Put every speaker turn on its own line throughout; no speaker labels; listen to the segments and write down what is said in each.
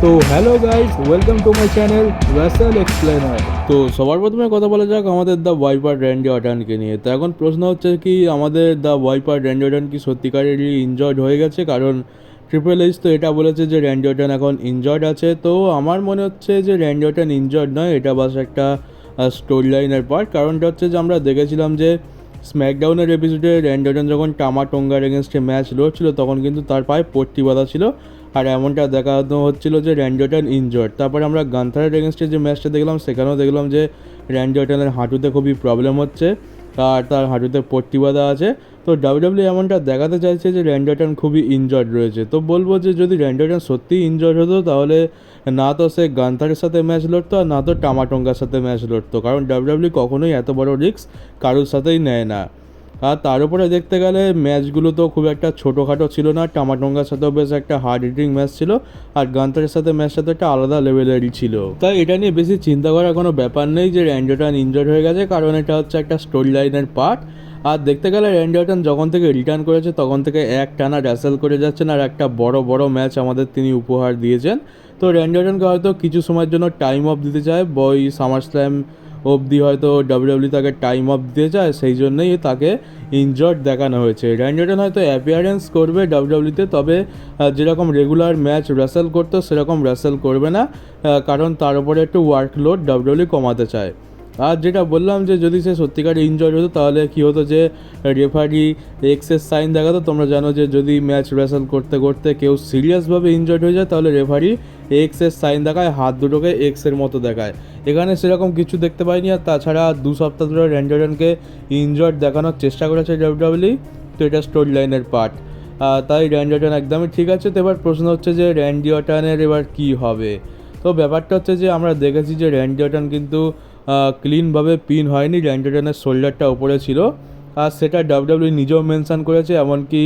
তো hello guys, welcome to my channel Rasel explainer. তো সবার প্রথমে কথা বলা যাক আমাদের দ্য ওয়াইপার র্যান্ডি অর্টনকে নিয়ে। তো এখন প্রশ্ন হচ্ছে কি আমাদের দ্য ওয়াইপার র্যান্ডি অর্টন কি সত্যিকারেরই ইনজয়েড হয়ে গেছে? কারণ ট্রিপল এইচ তো এটা বলেছে যে র্যান্ডি অর্টন এখন ইনজয়েড আছে। তো আমার মনে হচ্ছে যে র্যান্ডি অর্টন ইনজয়েড নয়, এটা বাস একটা স্টোরি লাইনের পার্ট। কারণটা হচ্ছে যে আমরা দেখেছিলাম যে স্ম্যাকডাউনের এপিসোডে র্যান্ডি অর্টন যখন টামা টোঙ্গার এগেনস্টে ম্যাচ লড়ছিল তখন কিন্তু তার পায়ে পট্টি বাঁধা ছিল, আর এমনটা দেখানো হচ্ছিল যে র্যান্ডি অর্টন ইনজয়েড। তারপরে আমরা গান্থারের এগেনস্টে যে ম্যাচটা দেখলাম সেখানেও দেখলাম যে র্যান্ডি অর্টনের হাঁটুতে খুবই প্রবলেম হচ্ছে, আর তার হাঁটুতে পট্টি বাঁধা আছে। তো ডাব্লিউডাব্লিউ এমনটা দেখাতে চাইছে যে র্যান্ডি অর্টন খুবই ইনজয়েড রয়েছে। তো বলবো যে যদি র্যান্ডি অর্টন সত্যিই ইনজয়েড হতো তাহলে না তো সে গান্থারের সাথে ম্যাচ লড়তো আর না তো টামাটোঙ্গার সাথে ম্যাচ লড়তো, কারণ ডাব্লিউডাব্লিউ কখনোই এত বড় রিস্ক কারোর সাথেই নেয় না। আর তার উপরে দেখতে গেলে ম্যাচগুলো তো খুব একটা ছোটোখাটো ছিল না, টামাটোঙ্গার সাথেও বেশ একটা হার্ড হিটিং ম্যাচ ছিল, আর গান্থারের সাথে ম্যাচটা তো একটা আলাদা লেভেলেরই ছিল। তাই এটা নিয়ে বেশি চিন্তা করার কোনো ব্যাপার নেই যে র্যান্ডি অর্টন ইনজয়েড হয়ে গেছে, কারণ এটা হচ্ছে একটা স্টোরি লাইনের পার্ট। আর দেখতে গেলে র্যান্ডি অর্টন যখন থেকে রিটার্ন করেছে তখন থেকে এক টানা র্যাসেল করে যাচ্ছেন, আর একটা বড় বড় ম্যাচ আমাদের তিনি উপহার দিয়েছেন। তো র্যান্ডি অর্টনকে হয়তো কিছু সময়ের জন্য টাইম অফ দিতে চায়, বই সামার স্ল্যাম অবধি হয়তো ডাব্লিউডাব্লিউ তাকে টাইম অফ দিতে চায়, সেই জন্যই তাকে ইনজয়েড দেখানো হয়েছে। র্যান্ডি অর্টন হয়তো অ্যাপিয়ারেন্স করবে ডাব্লিউডাব্লিউতে, তবে যেরকম রেগুলার ম্যাচ রেসেল করতো সেরকম রেসেল করবে না, কারণ তার উপরে একটু ওয়ার্কলোড ডাব্লিউডাব্লিউ কমাতে চায়। আর যেটা বললাম যে যদি সে সত্যিকারে ইনজয়েড হতো তাহলে কী হতো যে রেফারি এক্সের সাইন দেখাতো। তোমরা জানো যে যদি ম্যাচ রেসেল করতে করতে কেউ সিরিয়াসভাবে ইনজয়েড হয়ে যায় তাহলে রেফারি এক্সের সাইন দেখায়, হাত দুটোকে এক্সের মতো দেখায়। এখানে সেরকম কিছু দেখতে পাইনি। আর তাছাড়া 2 সপ্তাহ ধরে র্যান্ডি অর্টনকে ইনজয়েড দেখানোর চেষ্টা করেছে ডাব্লিউডাব্লিউ, তো এটা স্টোরি লাইনের পার্ট। তাই র্যান্ডি অর্টন একদমই ঠিক আছে। তো এবার প্রশ্ন হচ্ছে যে র্যান্ডি অর্টনের এবার কী হবে? তো ব্যাপারটা হচ্ছে যে আমরা দেখেছি যে র্যান্ডি অর্টন কিন্তু ক্লিনভাবে পিন হয়নি, র্যান্ডি অর্টনের শোল্ডারটা ওপরে ছিল, আর সেটা ডাব্লিউডাব্লিউ নিজেও মেনশন করেছে। এমনকি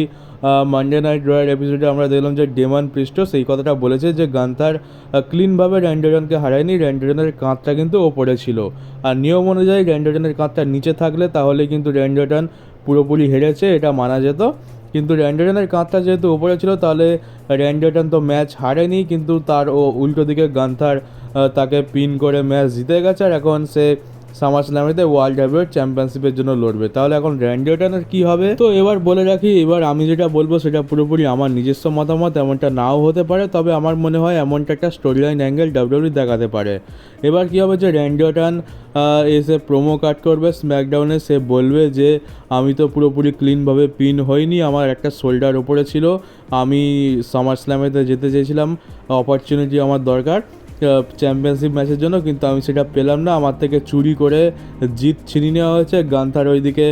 মানডে নাইট রয়্যাল এপিসোডে আমরা দেখলাম যে ডেমন প্রিস্টো সেই কথাটা বলেছে যে গান্থার ক্লিনভাবে র্যান্ডি অর্টনকে হারায়নি, র্যান্ডি অর্টনের কাঁধটা কিন্তু ওপরে ছিল। আর নিয়ম অনুযায়ী র্যান্ডি অর্টনের কাঁধটা নিচে থাকলে তাহলে কিন্তু র্যান্ডি অর্টন পুরোপুরি হেরেছে, এটা মানা যেত। কিন্তু র্যান্ডি অর্টনের কাঁধটা যেহেতু ওপরে ছিল তাহলে র্যান্ডি অর্টন তো ম্যাচ হারেনি, কিন্তু তার উল্টো দিকে গান্থার তাকে পিন করে ম্যাচ জিতে গেছে, আর এখন সে সামার স্ল্যামেতে ওয়ার্ল্ড হেভিওয়েট চ্যাম্পিয়নশিপের জন্য লড়বে। তাহলে এখন র্যান্ডি অর্টনের কী হবে? তো এবার বলে রাখি, এবার আমি যেটা বলবো সেটা পুরোপুরি আমার নিজস্ব মতামত, এমনটা নাও হতে পারে, তবে আমার মনে হয় এমনটা একটা স্টোরি লাইন অ্যাঙ্গেল ডাব্লিউডাব্লিউ দেখাতে পারে। এবার কী হবে যে র্যান্ডি অর্টন এসে প্রোমো কাট করবে স্ম্যাকডাউনে, সে বলবে যে আমি তো পুরোপুরি ক্লিনভাবে পিন হইনি, আমার একটা শোল্ডার ওপরে ছিল, আমি সামার স্ল্যামেতে যেতে চেয়েছিলাম, অপরচুনিটি আমার দরকার চ্যাম্পিয়নশিপ ম্যাচের জন্য, কিন্তু আমি সেটা পেলাম না, আমার থেকে চুরি করে জিত ছিনিয়ে নেওয়া হয়েছে। গান্থার ওইদিকে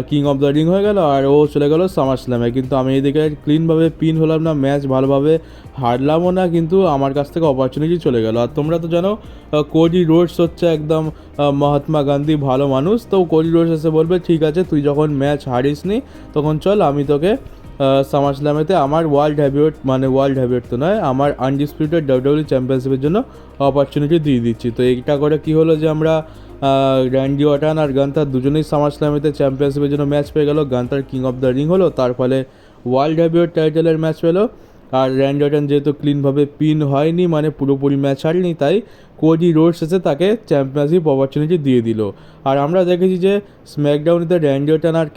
কিং অফ দ্য রিং হয়ে গেল আর ও চলে গেল সামার স্ল্যামে, কিন্তু আমি এইদিকে ক্লিনভাবে পিন হলাম না, ম্যাচ ভালোভাবে হারলামও না, কিন্তু আমার কাছ থেকে অপরচুনিটি চলে গেল। আর তোমরা তো জানো কোডি রোডস হচ্ছে একদম মহাত্মা গান্ধী ভালো মানুষ। তো কোডি রোডস এসে বলবে ঠিক আছে তুই যখন ম্যাচ হারিসনি তখন চল আমি তোকে সামার স্ল্যামেতে আমার ওয়ার্ল্ড হেভিওয়েট তো নয়, আমার আনডিসপিউটেড ডাব্লিউডাব্লিউ চ্যাম্পিয়নশিপের জন্য অপরচুনিটি দিয়ে দিচ্ছি। তো এইটা করে কি হলো যে আমরা র্যান্ডি অর্টন আর গান্থার দুজনেই সামার স্ল্যামেতে চ্যাম্পিয়নশিপের জন্য ম্যাচ পেয়ে গেল। Gunther king of the ring হলো, তার ফলে ওয়ার্ল্ড হেভিওয়েট টাইটেলের ম্যাচ পেলো। আর র্যান্ডি অর্টন যেহেতু ক্লিনভাবে পিন হয়নি, মানে পুরোপুরি ম্যাচ হারেনি, তাই কোডি রোডস এসে তাকে চ্যাম্পিয়নশিপ অপরচুনিটি দিয়ে দিল। আর আমরা দেখেছি যে স্ম্যাকডাউনেতে র্যান্ডি অর্টন আর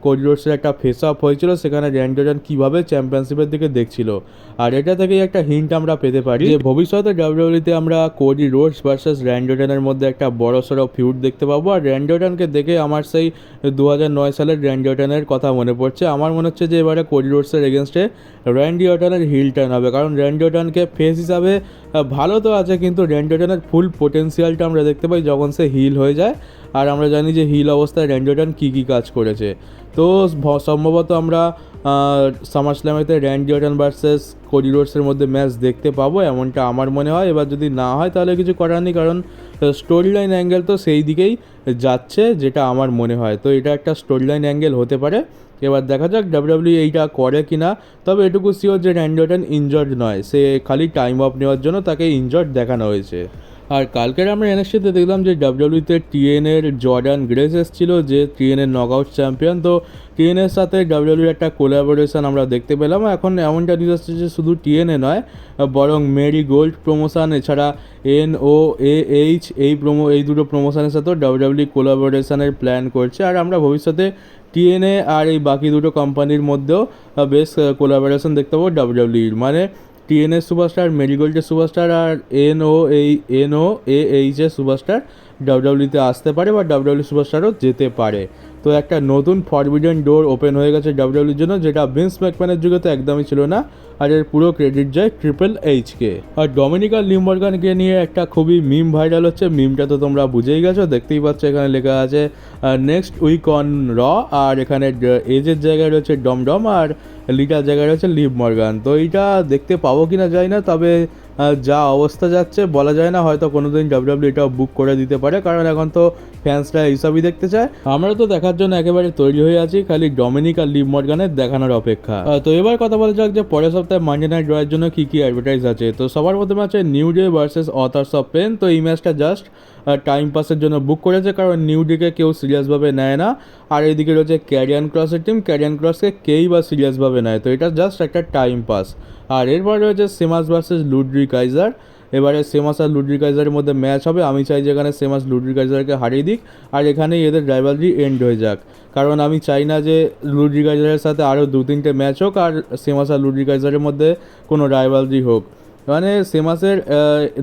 কোডি রোডসের একটা ফেস অফ হয়েছিল, সেখানে র্যান্ডি অর্টন কীভাবে চ্যাম্পিয়নশিপের দিকে দেখছিল। আর এটা থেকেই একটা হিন্ট আমরা পেতে পারি যে ভবিষ্যতে ডাব্লিউডাব্লিউতে আমরা কোডি রোডস ভার্সেস র্যান্ডি অর্টনের মধ্যে একটা বড়সড় ফিউড দেখতে পাবো। আর র্যান্ডি অর্টনকে দেখে আমার সেই 2009 সালের র্যান্ডি অর্টনের কথা মনে পড়ছে। আমার মনে হচ্ছে যে এবারে কোডি রোডসের এগেনস্টে র্যান্ডি অর্টনের হিল টার্ন হবে, কারণ র্যান্ডি অর্টনকে ফেস হিসাবে ভালো তো আছে, কিন্তু র্যান্ডি অর্টনের ফুল পোটেন্সিয়ালটা আমরা দেখতে পাই যখন সে হিল হয়ে যায়। আর আমরা জানি যে হিল অবস্থায় র্যান্ডি অর্টন কী কী কাজ করেছে। তো সম্ভবত আমরা সামার স্ল্যামেতে র্যান্ডি অর্টন ভার্সেস কোডি রোডসের মধ্যে ম্যাচ দেখতে পাবো, এমনটা আমার মনে হয়। এবার যদি না হয় তাহলে কিছু করার নেই, কারণ স্টোরি লাইন অ্যাঙ্গেল তো সেই দিকেই যাচ্ছে যেটা আমার মনে হয়। তো এটা একটা স্টোরি লাইন অ্যাঙ্গেল হতে পারে। এবার দেখা যাক ডাব্লিউডাব্লিউ এইটা করে কি না। তবে এটুকু শিওর যে র্যান্ডি অর্টন ইনজয়েড নয়, সে খালি টাইম অফ নেওয়ার জন্য তাকে ইনজয়েড দেখানো হয়েছে। আর কালকের আমরা এনএক্সটিতে দেখলাম যে ডাব্লিউডব্লিউতে টিএনের জর্ডান গ্রেস এসেছিল, যে টিএনের নকআউট চ্যাম্পিয়ন। তো টিএনের সাথে ডাব্লিউডব্লিউর একটা কোলাবোরেশন আমরা দেখতে পেলাম। এখন এমনটা নিউজ আসছে যে শুধু টিএনএ নয়, বরং মেরি গোল্ড প্রমোশন, এছাড়া NOAH এই দুটো প্রমোশনের সাথেও ডাব্লিউডব্লিউ কোলাবোরেশনের প্ল্যান করছে। আর আমরা ভবিষ্যতে টিএনএ আর এই বাকি দুটো কোম্পানির মধ্যেও বেশ কোলাবোরেশন দেখতে পাবো ডাব্লিউডব্লিউর। মানে টিএনএর সুপারস্টার, মেরিগোল্ডের সুপারস্টার আর NOAH এর সুপারস্টার ডাব্লিউডব্লিউতে আসতে পারে বা ডাব্লিউডব্লিউ সুপারস্টারও যেতে পারে। তো একটা নতুন ফরবিডেন ডোর ওপেন হয়ে গেছে ডাব্লিউডব্লিউর জন্য, যেটা ভিন্স ম্যাকম্যানের যুগে তো একদমই ছিল না। আর এর পুরো ক্রেডিট যায় ট্রিপল এইচকে। আর ডমিনিকা লিমবার্গানকে নিয়ে একটা খুবই মিম ভাইরাল হচ্ছে। মিমটা তো তোমরা বুঝেই গেছো, দেখতেই পাচ্ছ এখানে লেখা আছে নেক্সট উইক অন র, আর এখানে এজের জায়গায় রয়েছে ডমডম আর লিটার জায়গায় রয়েছে লিভ মর্গান। তো এইটা দেখতে পাবো কিনা যায় না, তবে যা অবস্থা যাচ্ছে বলা যায় না, হয়তো কোনোদিন ডাব্লিউডব্লিউ এটাও বুক করে দিতে পারে, কারণ এখন তো ফ্যান্সরা এইসবই দেখতে চায়। আমরা তো দেখার জন্য একেবারে তৈরি হয়ে আছি, খালি ডমিনিক আর লিভ মর্গানের দেখানোর অপেক্ষা। তো এবার কথা বলা যাক যে পরের সপ্তাহে মানডে নাইট ড্রয়ের জন্য কী কী অ্যাডভার্টাইজ আছে। তো সবার প্রথমে আছে New Day versus Authors of Pain. তো এই ম্যাচটা জাস্ট টাইম পাসের জন্য বুক করেছে, কারণ নিউ ডেকে কেউ সিরিয়াসভাবে নেয় না। আর এইদিকে রয়েছে ক্যারিয়ান ক্রসের টিম, ক্যারিয়ান ক্রসকে কেই বা সিরিয়াসভাবে নেয়, তো এটা জাস্ট একটা টাইম পাস। আর এরপর রয়েছে সেমাস ভার্সেস লুডরিক কাইজার। এবারে সেমাস আর লুডরিক কাইজারের মধ্যে ম্যাচ হবে। আমি চাই যে এখানে সেমাস লুডরিক কাইজারকে হারিয়ে দিক, আর এখানেই এদের রাইভালরি এন্ড হয়ে যাক, কারণ আমি চাই না যে লুডরিক কাইজারের সাথে আরও 2-3টে ম্যাচ হোক আর সেমাস আর লুডরিক কাইজারের মধ্যে কোনো রাইভালরি হোক। মানে সেমাসের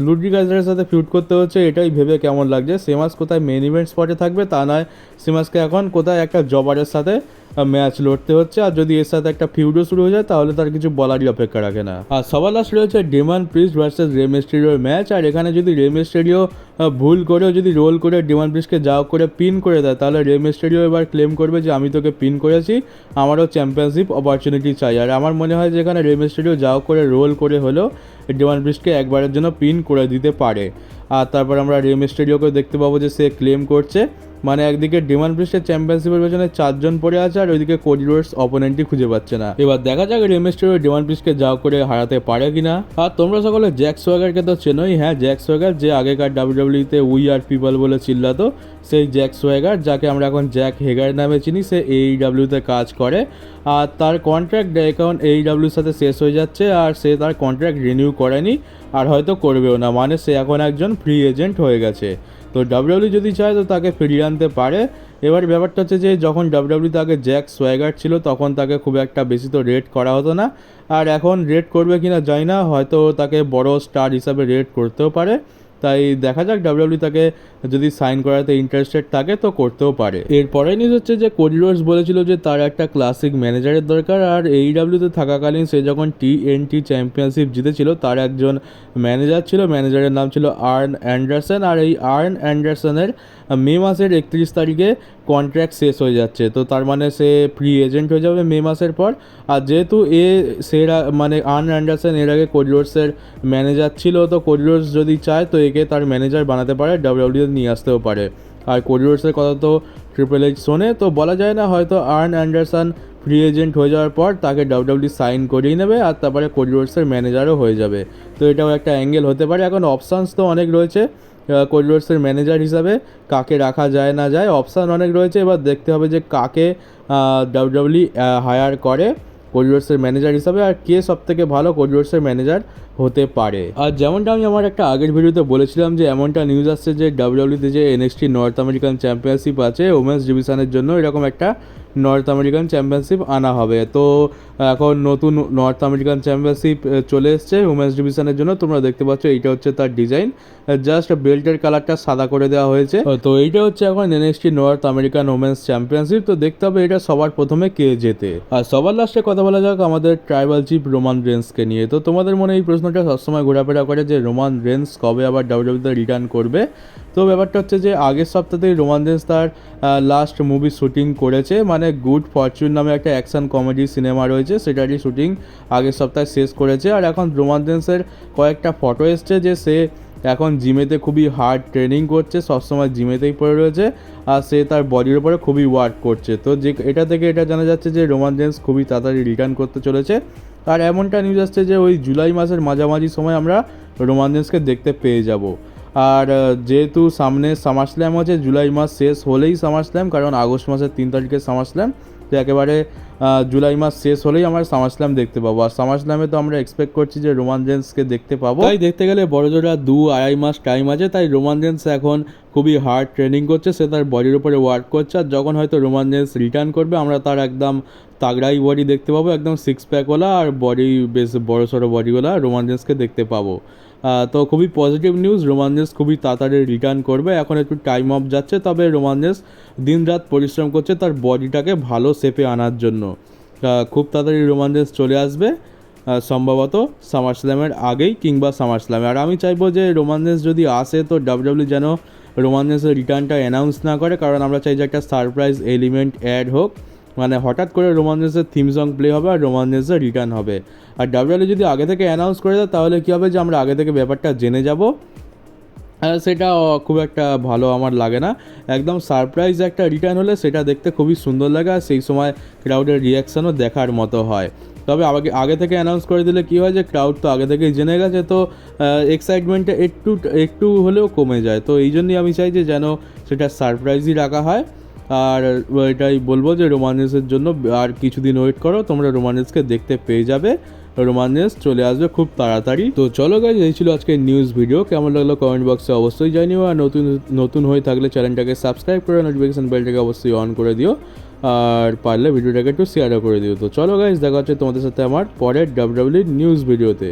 লুডরিক কাইজারের সাথে ফিউড করতে হচ্ছে, এটাই ভেবে কেমন লাগছে। সেমাস কোথায় মেন ইভেন্ট স্পটে থাকবে তা নয়, সেমাসকে এখন কোথায় একটা জবারের সাথে ম্যাচ লড়তে হচ্ছে। আর যদি এর সাথে একটা ফিউডও শুরু হয়ে যায় তাহলে তার কিছু বলারই অপেক্ষা রাখে না। আর সবার লাস্ট রয়েছে ডেমান প্রিস্ট ভার্সেস রে মিস্টেরিওর ম্যাচ। আর এখানে যদি রে মিস্টেরিও ভুল করেও যদি রোল করে ডেমান প্রিস্টকে যাও করে পিন করে দেয়, তাহলে রে মিস্টেরিও এবার ক্লেম করবে যে আমি তোকে পিন করেছি, আমারও চ্যাম্পিয়নশিপ অপরচুনিটি চাই। আর আমার মনে হয় যে এখানে রে মিস্টেরিও যাও করে রোল করে হলেও ডেমান প্রিস্টকে একবারের জন্য পিন করে দিতে পারে। আর তারপর আমরা রে মিস্টেরিওকে দেখতে পাবো যে সে ক্লেম করছে, মানে একদিকে ডেমান প্রিস্টের চ্যাম্পিয়নশিপের পেছনে 4 জন পড়ে আছে, আর ওইদিকে কোডি রোডস অপোনেন্টই খুঁজে পাচ্ছে না। এবার দেখা যাক রে মিস্টেরিও ডেমান প্রিস্টকে যাও করে হারাতে পারে কিনা। আর তোমরা সকলে জ্যাক সোয়াগারকে তো চেনোই। হ্যাঁ, জ্যাক সোয়াগার, যে আগেকার ডাব্লিউডব্লিউতে উই আর পিপল বলে চিল্লাতো, সেই জ্যাক সোয়াগার, যাকে আমরা এখন জ্যাক হেগার নামে চিনি, সে AEWতে কাজ করে। আর তার কন্ট্রাক্ট এখন AEWর সাথে শেষ হয়ে যাচ্ছে, আর সে তার কন্ট্রাক্ট রিনিউ করেনি আর হয়তো করবেও না, মানে সে এখন একজন ফ্রি এজেন্ট হয়ে গেছে। তো ডাব্লিউডব্লিউ যদি চায় তো তাকে ফিরিয়ে আনতে পারে। এবার ব্যাপারটা হচ্ছে যে যখন ডাব্লিউডব্লিউতে আগে জ্যাক সোয়াগার ছিল তখন তাকে খুব একটা বেশি তো রেট করা হতো না, আর এখন রেট করবে কিনা জানি না, হয়তো তাকে বড় স্টার হিসাবে রেট করতেও পারে। তাই দেখা যাক ডাব্লিউডব্লিউ তাকে যদি সাইন করাতে ইন্টারেস্টেড থাকে তো করতেও পারে। এরপরে নিউজ হচ্ছে যে কোডি রোডস বলেছিল যে তার একটা ক্লাসিক ম্যানেজারের দরকার, আর AEWতে থাকাকালীন সে যখন TNT চ্যাম্পিয়নশিপ জিতেছিল তার একজন ম্যানেজার ছিল, ম্যানেজারের নাম ছিল আর্ন অ্যান্ডারসন। আর এই আর্ন অ্যান্ডারসনের মে মাসের 31 তারিখে কন্ট্রাক্ট শেষ হয়ে যাচ্ছে, তো তার মানে সে ফ্রি এজেন্ট হয়ে যাবে মে মাসের পর। আর যেহেতু মানে আর্ন অ্যান্ডারসন এর আগে কোডি রোডসের ম্যানেজার ছিল, তো কোডি রোডস যদি চায় তো একে তার ম্যানেজার বানাতে পারে, ডাব্লিউডব্লিউতে নিয়ে আসতেও পারে। আর কোডি রোডসের কথা তো ট্রিপল এইচ শোনে, তো বলা যায় না, হয়তো আর্ন অ্যান্ডারসন ফ্রি এজেন্ট হয়ে যাওয়ার পর তাকে ডাব্লিউডব্লিউ সাইন করিয়ে নেবে আর তারপরে কোডি রোডসের ম্যানেজারও হয়ে যাবে। তো এটাও একটা অ্যাঙ্গেল হতে পারে। এখন অপশানস তো অনেক রয়েছে কোডি রোডসের ম্যানেজার হিসাবে, কাকে রাখা যায় না যায়, অপশান অনেক রয়েছে। এবার দেখতে হবে যে কাকে ডাব্লিউডব্লিউ হায়ার করে কোডি রোডসের ম্যানেজার হিসাবে, আর কে সবথেকে ভালো কোডি রোডসের ম্যানেজার হতে পারে। আর যেমনটা আমি আমার একটা আগের ভিডিওতে বলেছিলাম যে এমনটা নিউজ আসছে যে ডাব্লিউডব্লিউতে যে NXT নর্থ আমেরিকান চ্যাম্পিয়নশিপ আছে ওমেন্স ডিভিশনের জন্য, এরকম একটা নর্থ আমেরিকান চ্যাম্পিয়নশিপ আনা হবে। তো এখন নতুন নর্থ আমেরিকান চ্যাম্পিয়নশিপ চলে এসছে উমেন্স ডিভিশনের জন্য। তোমরা দেখতে পাচ্ছ এইটা হচ্ছে তার ডিজাইন, জাস্ট বেল্টের কালারটা সাদা করে দেওয়া হয়েছে। তো এইটা হচ্ছে এখন NXT north American women's championship. তো দেখতে হবে এটা সবার প্রথমে কে জেতে। আর সবার লাস্টে কথা বলা যাক আমাদের ট্রাইবাল চিফ রোমান রেন্সকে নিয়ে। তো তোমাদের মনে এই প্রশ্নটা সবসময় ঘোরাফেরা করে যে রোমান রেন্স কবে আবার ডাব্লিউডব্লিউতে রিটার্ন করবে। তো ব্যাপারটা হচ্ছে যে আগের সপ্তাহতেই রোমান রেন্স তার লাস্ট মুভি শুটিং করেছে, মানে গুড ফরচুন নামে একটা অ্যাকশন কমেডি সিনেমা রয়েছে, সেটারই শুটিং আগের সপ্তাহে শেষ করেছে। আর এখন রোমান রেন্সের কয়েকটা ফটো এসছে যে সে এখন জিমেতে খুবই হার্ড ট্রেনিং করছে, সবসময় জিমেতেই পড়ে রয়েছে, আর সে তার বডির উপরে খুবই ওয়ার্ক করছে। তো যে এটা থেকে এটা জানা যাচ্ছে যে রোমান রেন্স খুবই তাড়াতাড়ি রিটার্ন করতে চলেছে। আর এমনটা নিউজ আসছে যে ওই জুলাই মাসের মাঝামাঝি সময় আমরা রোমান রেন্সকে দেখতে পেয়ে যাব। আর যেহেতু সামনে সামার স্ল্যাম আছে, জুলাই মাস শেষ হলেই সামার স্ল্যাম, কারণ আগস্ট মাসের 3 তারিখে সামার স্ল্যাম, তো একেবারে জুলাই মাস শেষ হলেই আমরা সামার স্ল্যাম দেখতে পাবো। আর সামার স্ল্যামে তো আমরা এক্সপেক্ট করছি যে রোমান রেন্সকে দেখতে পাবো, তাই দেখতে গেলে বড়জোড়া 2-2.5 মাস টাইম আছে। তাই রোমান রেন্স এখন খুবই হার্ড ট্রেনিং করছে, সে তার বডির উপরে ওয়ার্ক করছে। আর যখন হয়তো রোমান রেন্স রিটার্ন করবে, আমরা তার একদম তাগড়াই বডি দেখতে পাবো, একদম সিক্স প্যাকওয়ালা আর বডি বেশ বড় সড়ো বডিওয়ালা রোমান রেন্সকে দেখতে পাবো। তো খুবই পজিটিভ নিউজ, রোমান রেন্স খুবই তাড়াতাড়ি রিটার্ন করবে। এখন একটু টাইম অফ যাচ্ছে, তবে রোমান রেন্স দিন রাত পরিশ্রম করছে তার বডিটাকে ভালো শেপে আনার জন্য। খুব তাড়াতাড়ি রোমান রেন্স চলে আসবে, সম্ভবত সামার স্ল্যামের আগেই কিংবা সামার স্ল্যামে। আর আমি চাইবো যে রোমান রেন্স যদি আসে তো ডাব্লিউডাব্লিউ যেন রোমান রেন্সের রিটার্নটা অ্যানাউন্স না করে, কারণ আমরা চাই যে একটা সারপ্রাইজ এলিমেন্ট অ্যাড হোক, মানে হঠাৎ করে রোমান রেন্সের থিম সং প্লে হবে আর রোমান রেন্সের রিটার্ন হবে। আর ডাব্লিউডাব্লিউ যদি আগে থেকে অ্যানাউন্স করে দেয় তাহলে কী হবে যে আমরা আগে থেকে ব্যাপারটা জেনে যাব, সেটা খুব একটা ভালো আমার লাগে না। একদম সারপ্রাইজ একটা রিটার্ন হলে সেটা দেখতে খুবই সুন্দর লাগে, আর সেই সময় ক্রাউডের রিয়াকশানও দেখার মতো হয়। তবে আগে থেকে অ্যানাউন্স করে দিলে কী হয় যে ক্রাউড তো আগে থেকেই জেনে গেছে, তো এক্সাইটমেন্টটা একটু হলেও কমে যায়। তো এই জন্যই আমি চাই যে যেন সেটা সারপ্রাইজই রাখা হয়। আর এটাই বলবো যে রোমান রেন্সের জন্য আর কিছুদিন ওয়েট করো, তোমরা রোমান রেন্সকে দেখতে পেয়ে যাবে, রোমান রেন্স চলে আসবে খুব তাড়াতাড়ি। তো চলো গাইজ, এই ছিল আজকের নিউজ ভিডিও। কেমন লাগলো কমেন্ট বক্সে অবশ্যই জানিও, আর নতুন হয়ে থাকলে চ্যানেলটাকে সাবস্ক্রাইব করে নোটিফিকেশন বেলটাকে অবশ্যই অন করে দিও, আর পারলে ভিডিওটাকে একটু শেয়ারও করে দিও। তো চলো গাইজ, দেখা হচ্ছে তোমাদের সাথে আমার পরের ডাব্লিউডাব্লিউ নিউজ ভিডিওতে।